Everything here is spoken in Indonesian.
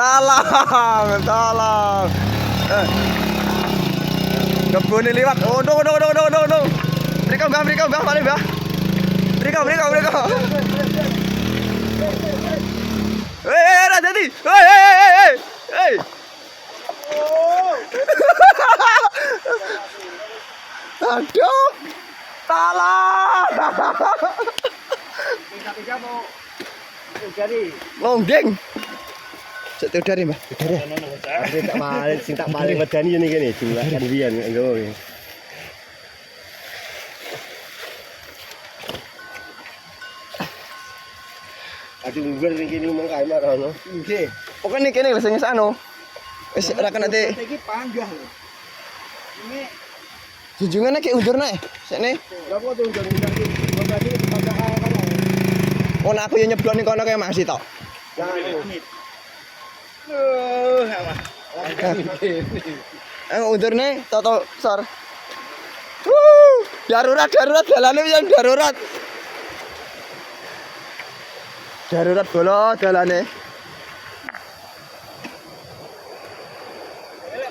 Tolong, tolong. Kebun liwat. Oh, no. Mereka, Mbah, balik, Mbah. Mereka. Hei, hati. Hei. Aduh. Tolong. Longgeng. Cek dari, Mbah. Dari. Tak paling wedani ini gini, jumlah kan bian engko. Aduh, ngger iki ngomong kae marono. Nggih. Pokoke kene lho sing sano. Wis ora kena te. Iki panggah lho. Ini Junjungane ki undur nek. Sekne. lha kok undur iki. Berarti dipanggah kae kono. Ono aku yo nyeblok ning kono kae masih tok. Lah Undurne toto sor. Darurat dalane yang darurat. Darurat bola dalane.